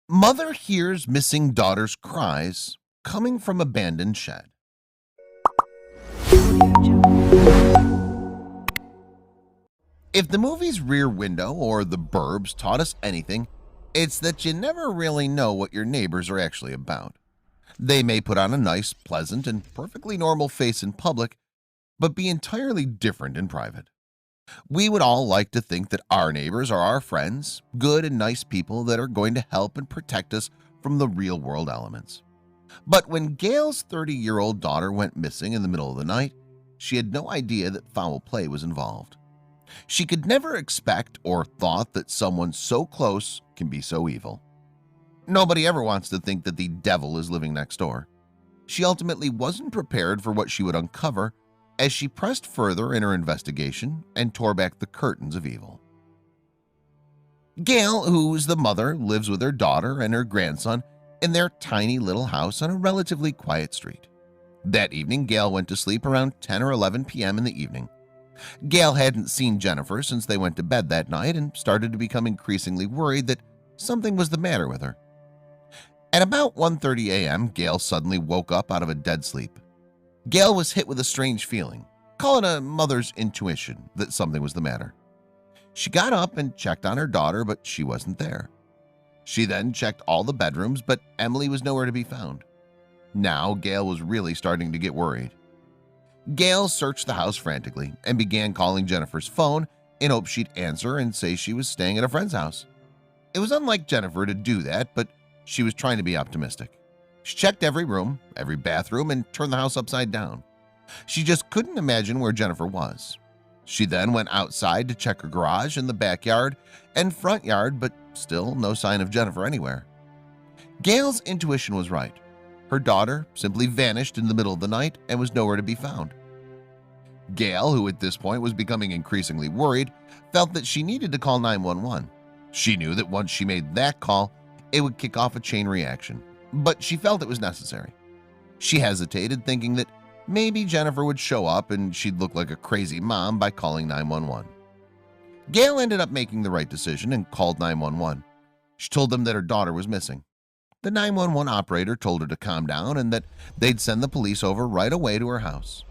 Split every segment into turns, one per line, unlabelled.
Mother hears missing daughter's cries coming from abandoned shed. If the movie's Rear Window or The Burbs taught us anything, it's that you never really know what your neighbors are actually about. They may put on a nice, pleasant, and perfectly normal face in public, but be entirely different in private. We would all like to think that our neighbors are our friends, good and nice people that are going to help and protect us from the real world elements. But when Gail's 30-year-old daughter went missing in the middle of the night, she had no idea that foul play was involved. She could never expect or thought that someone so close can be so evil. Nobody ever wants to think that the devil is living next door. She ultimately wasn't prepared for what she would uncover as she pressed further in her investigation and tore back the curtains of evil. Gail, who is the mother, lives with her daughter and her grandson in their tiny little house on a relatively quiet street. That evening, Gail went to sleep around 10 or 11 p.m. in the evening. Gail hadn't seen Jennifer since they went to bed that night and started to become increasingly worried that something was the matter with her. At about 1:30 a.m., Gail suddenly woke up out of a dead sleep. Gail was hit with a strange feeling, call it a mother's intuition, that something was the matter. She got up and checked on her daughter, but she wasn't there. She then checked all the bedrooms, but Emily was nowhere to be found. Now Gail was really starting to get worried. Gail searched the house frantically and began calling Jennifer's phone in hopes she'd answer and say she was staying at a friend's house. It was unlike Jennifer to do that, but she was trying to be optimistic. She checked every room, every bathroom, and turned the house upside down. She just couldn't imagine where Jennifer was. She then went outside to check her garage and the backyard and front yard, but still no sign of Jennifer anywhere. Gail's intuition was right. Her daughter simply vanished in the middle of the night and was nowhere to be found. Gail, who at this point was becoming increasingly worried, felt that she needed to call 911. She knew that once she made that call, it would kick off a chain reaction, but she felt it was necessary. She hesitated, thinking that maybe Jennifer would show up and she'd look like a crazy mom by calling 911. Gail ended up making the right decision and called 911. She told them that her daughter was missing. The 911 operator told her to calm down and that they'd send the police over right away to her house.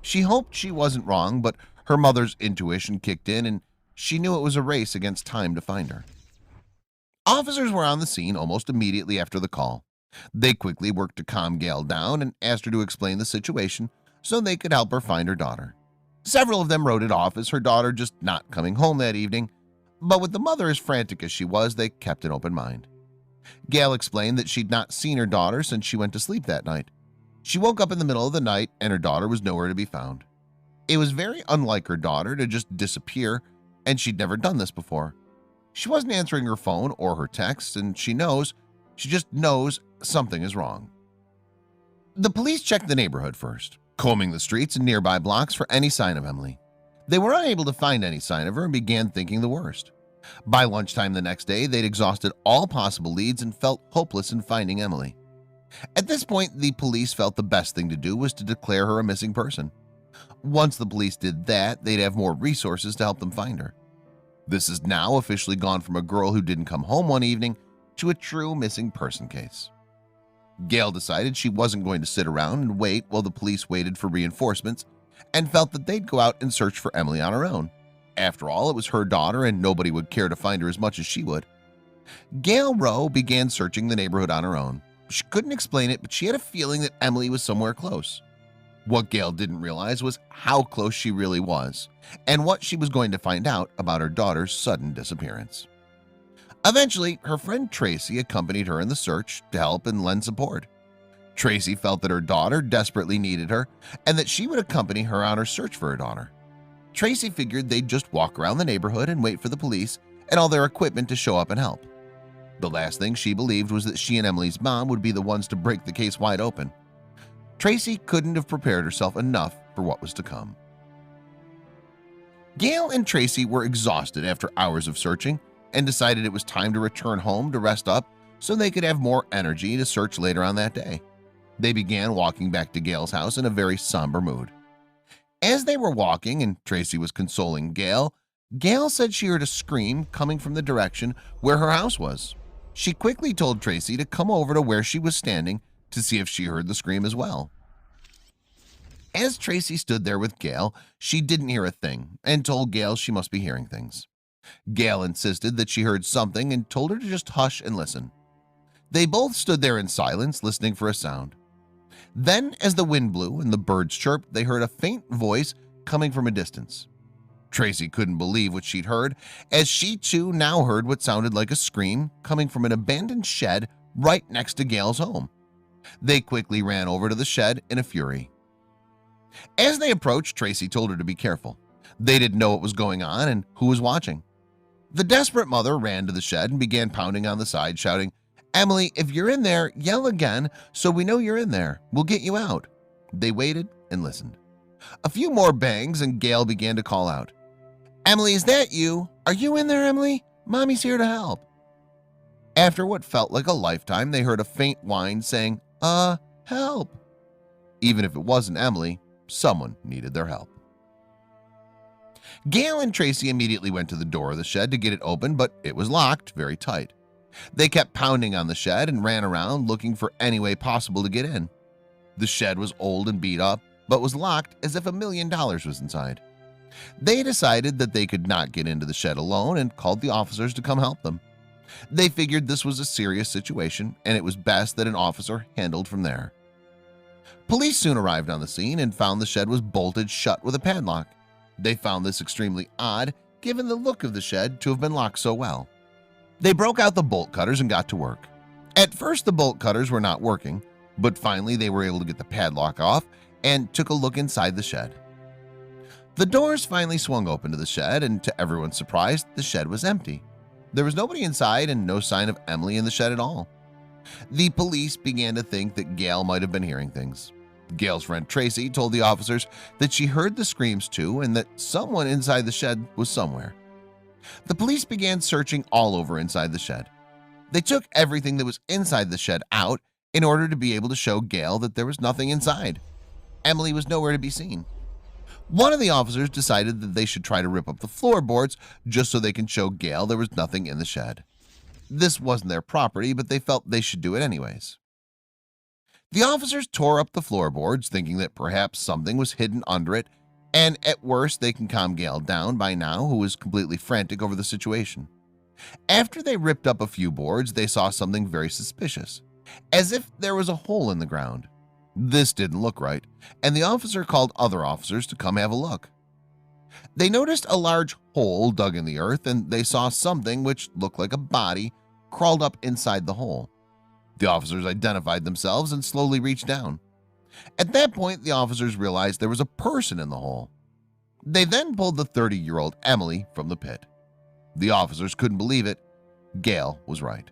She hoped she wasn't wrong, but her mother's intuition kicked in and she knew it was a race against time to find her. Officers were on the scene almost immediately after the call. They quickly worked to calm Gail down and asked her to explain the situation so they could help her find her daughter. Several of them wrote it off as her daughter just not coming home that evening, but with the mother as frantic as she was, they kept an open mind. Gail explained that she'd not seen her daughter since she went to sleep that night. She woke up in the middle of the night and her daughter was nowhere to be found. It was very unlike her daughter to just disappear, and she'd never done this before. She wasn't answering her phone or her texts, and she just knows something is wrong. The police checked the neighborhood first, combing the streets and nearby blocks for any sign of Emily. They were unable to find any sign of her and began thinking the worst. By lunchtime the next day, they'd exhausted all possible leads and felt hopeless in finding Emily. At this point, the police felt the best thing to do was to declare her a missing person. Once the police did that, they'd have more resources to help them find her. This has now officially gone from a girl who didn't come home one evening to a true missing person case. Gail decided she wasn't going to sit around and wait while the police waited for reinforcements and felt that they'd go out and search for Emily on her own. After all, it was her daughter and nobody would care to find her as much as she would. Gail Rowe began searching the neighborhood on her own. She couldn't explain it, but she had a feeling that Emily was somewhere close. What Gail didn't realize was how close she really was and what she was going to find out about her daughter's sudden disappearance. Eventually, her friend Tracy accompanied her in the search to help and lend support. Tracy felt that her daughter desperately needed her and that she would accompany her on her search for her daughter. Tracy figured they'd just walk around the neighborhood and wait for the police and all their equipment to show up and help. The last thing she believed was that she and Emily's mom would be the ones to break the case wide open. Tracy couldn't have prepared herself enough for what was to come. Gail and Tracy were exhausted after hours of searching and decided it was time to return home to rest up so they could have more energy to search later on that day. They began walking back to Gail's house in a very somber mood. As they were walking and Tracy was consoling Gail, Gail said she heard a scream coming from the direction where her house was. She quickly told Tracy to come over to where she was standing to see if she heard the scream as well. As Tracy stood there with Gail, she didn't hear a thing and told Gail she must be hearing things. Gail insisted that she heard something and told her to just hush and listen. They both stood there in silence, listening for a sound. Then, as the wind blew and the birds chirped, they heard a faint voice coming from a distance. Tracy couldn't believe what she'd heard, as she too now heard what sounded like a scream coming from an abandoned shed right next to Gail's home. They quickly ran over to the shed in a fury. As they approached, Tracy told her to be careful. They didn't know what was going on and who was watching. The desperate mother ran to the shed and began pounding on the side, shouting, "Emily, if you're in there, yell again so we know you're in there. We'll get you out." They waited and listened. A few more bangs and Gail began to call out, "Emily, is that you? Are you in there, Emily? Mommy's here to help." After what felt like a lifetime, they heard a faint whine saying, help." Even if it wasn't Emily, someone needed their help. Gail and Tracy immediately went to the door of the shed to get it open, but it was locked very tight. They kept pounding on the shed and ran around looking for any way possible to get in. The shed was old and beat up, but was locked as if $1 million was inside. They decided that they could not get into the shed alone and called the officers to come help them. They figured this was a serious situation and it was best that an officer handled from there. Police soon arrived on the scene and found the shed was bolted shut with a padlock. They found this extremely odd, given the look of the shed to have been locked so well. They broke out the bolt cutters and got to work. At first the bolt cutters were not working, but finally they were able to get the padlock off and took a look inside the shed. The doors finally swung open to the shed, and to everyone's surprise, the shed was empty. There was nobody inside and no sign of Emily in the shed at all. The police began to think that Gail might have been hearing things. Gail's friend Tracy told the officers that she heard the screams too and that someone inside the shed was somewhere. The police began searching all over inside the shed. They took everything that was inside the shed out in order to be able to show Gail that there was nothing inside. Emily was nowhere to be seen. One of the officers decided that they should try to rip up the floorboards just so they can show Gail there was nothing in the shed. This wasn't their property, but they felt they should do it anyways. The officers tore up the floorboards, thinking that perhaps something was hidden under it, and at worst they can calm Gail down by now, who was completely frantic over the situation. After they ripped up a few boards, they saw something very suspicious, as if there was a hole in the ground. This didn't look right, and the officer called other officers to come have a look. They noticed a large hole dug in the earth, and they saw something which looked like a body crawled up inside the hole. The officers identified themselves and slowly reached down. At that point, the officers realized there was a person in the hole. They then pulled the 30-year-old Emily from the pit. The officers couldn't believe it. Gail was right.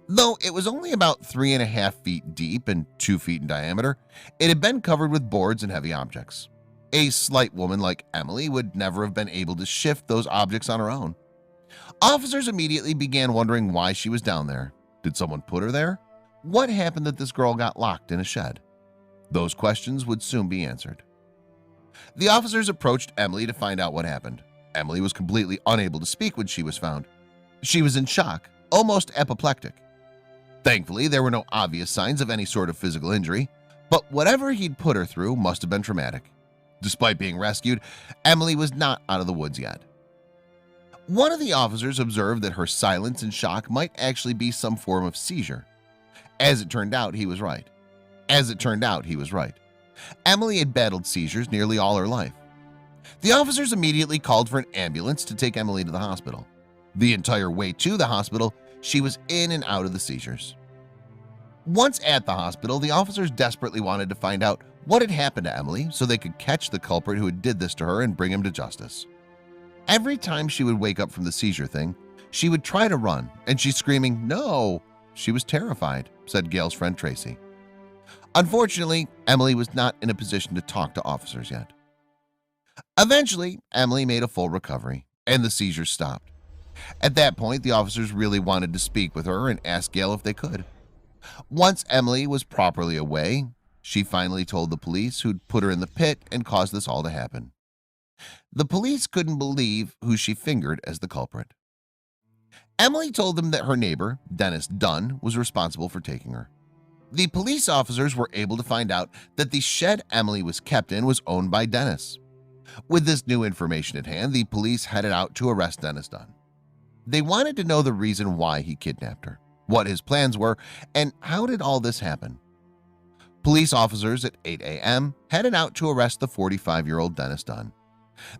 Though it was only about 3.5 feet deep and 2 feet in diameter, it had been covered with boards and heavy objects. A slight woman like Emily would never have been able to shift those objects on her own. Officers immediately began wondering why she was down there. Did someone put her there? What happened that this girl got locked in a shed? Those questions would soon be answered. The officers approached Emily to find out what happened. Emily was completely unable to speak when she was found. She was in shock, almost apoplectic. Thankfully, there were no obvious signs of any sort of physical injury, but whatever he'd put her through must have been traumatic. Despite being rescued, Emily was not out of the woods yet. One of the officers observed that her silence and shock might actually be some form of seizure. As it turned out, he was right. Emily had battled seizures nearly all her life. The officers immediately called for an ambulance to take Emily to the hospital. The entire way to the hospital, she was in and out of the seizures. Once at the hospital, the officers desperately wanted to find out what had happened to Emily so they could catch the culprit who had did this to her and bring him to justice. Every time she would wake up from the seizure thing, she would try to run, and she's screaming, "No!" She was terrified, said Gail's friend Tracy. Unfortunately, Emily was not in a position to talk to officers yet. Eventually, Emily made a full recovery, and the seizures stopped. At that point, the officers really wanted to speak with her and ask Gail if they could. Once Emily was properly away, she finally told the police who'd put her in the pit and caused this all to happen. The police couldn't believe who she fingered as the culprit. Emily told them that her neighbor, Dennis Dunn, was responsible for taking her. The police officers were able to find out that the shed Emily was kept in was owned by Dennis. With this new information at hand, the police headed out to arrest Dennis Dunn. They wanted to know the reason why he kidnapped her, what his plans were, and how did all this happen. Police officers at 8 a.m. headed out to arrest the 45-year-old Dennis Dunn.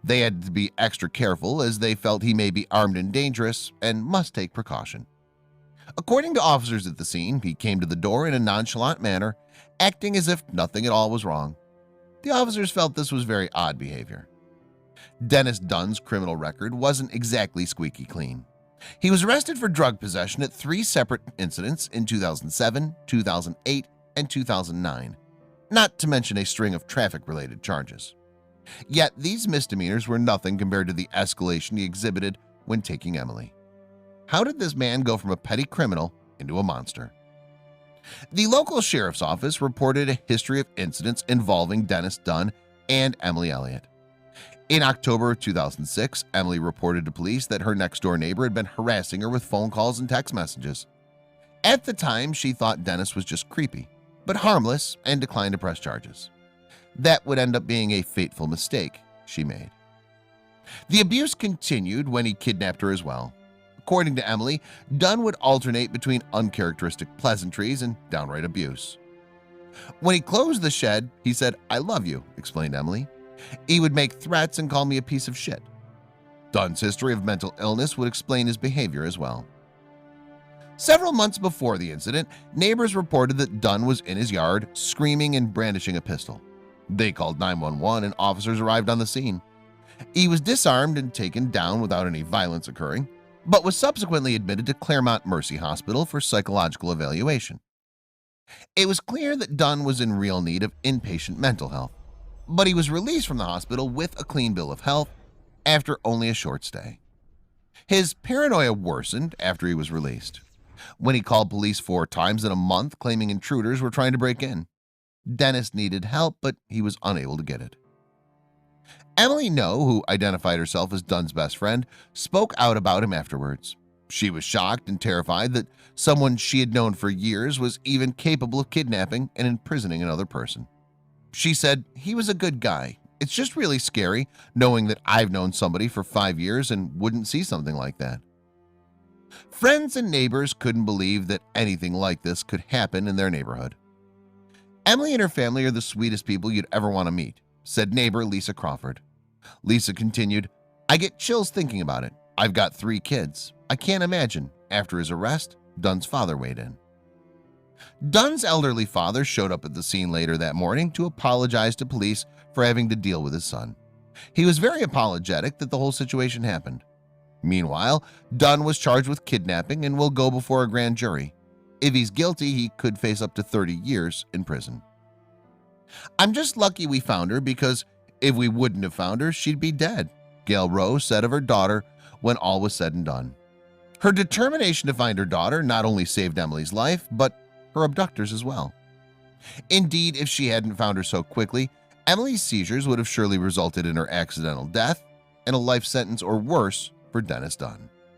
They had to be extra careful as they felt he may be armed and dangerous and must take precaution. According to officers at the scene, he came to the door in a nonchalant manner, acting as if nothing at all was wrong. The officers felt this was very odd behavior. Dennis Dunn's criminal record wasn't exactly squeaky clean. He was arrested for drug possession at 3 separate incidents in 2007, 2008, and 2009, not to mention a string of traffic-related charges. Yet these misdemeanors were nothing compared to the escalation he exhibited when taking Emily. How did this man go from a petty criminal into a monster? The local sheriff's office reported a history of incidents involving Dennis Dunn and Emily Elliott. In October of 2006, Emily reported to police that her next-door neighbor had been harassing her with phone calls and text messages. At the time, she thought Dennis was just creepy, but harmless, and declined to press charges. That would end up being a fateful mistake she made. The abuse continued when he kidnapped her as well. According to Emily, Dunn would alternate between uncharacteristic pleasantries and downright abuse. When he closed the shed, he said, "I love you," explained Emily. He would make threats and call me a piece of shit. Dunn's history of mental illness would explain his behavior as well. Several months before the incident, neighbors reported that Dunn was in his yard screaming and brandishing a pistol. They called 911 and officers arrived on the scene. He was disarmed and taken down without any violence occurring, but was subsequently admitted to Claremont Mercy Hospital for psychological evaluation. It was clear that Dunn was in real need of inpatient mental health, but he was released from the hospital with a clean bill of health after only a short stay. His paranoia worsened after he was released, when he called police 4 times in a month claiming intruders were trying to break in. Dennis needed help, but he was unable to get it. Emily No, who identified herself as Dunn's best friend, spoke out about him afterwards. She was shocked and terrified that someone she had known for years was even capable of kidnapping and imprisoning another person. She said, "He was a good guy. It's just really scary knowing that I've known somebody for 5 years and wouldn't see something like that." Friends and neighbors couldn't believe that anything like this could happen in their neighborhood. "Emily and her family are the sweetest people you'd ever want to meet," said neighbor Lisa Crawford. Lisa continued, "I get chills thinking about it. I've got 3 kids. I can't imagine." After his arrest, Dunn's father weighed in. Dunn's elderly father showed up at the scene later that morning to apologize to police for having to deal with his son. He was very apologetic that the whole situation happened. Meanwhile, Dunn was charged with kidnapping and will go before a grand jury. If he's guilty, he could face up to 30 years in prison. "I'm just lucky we found her, because if we wouldn't have found her, she'd be dead," Gail Rose said of her daughter when all was said and done. Her determination to find her daughter not only saved Emily's life, but her abductors as well. Indeed, if she hadn't found her so quickly, Emily's seizures would have surely resulted in her accidental death and a life sentence or worse for Dennis Dunn.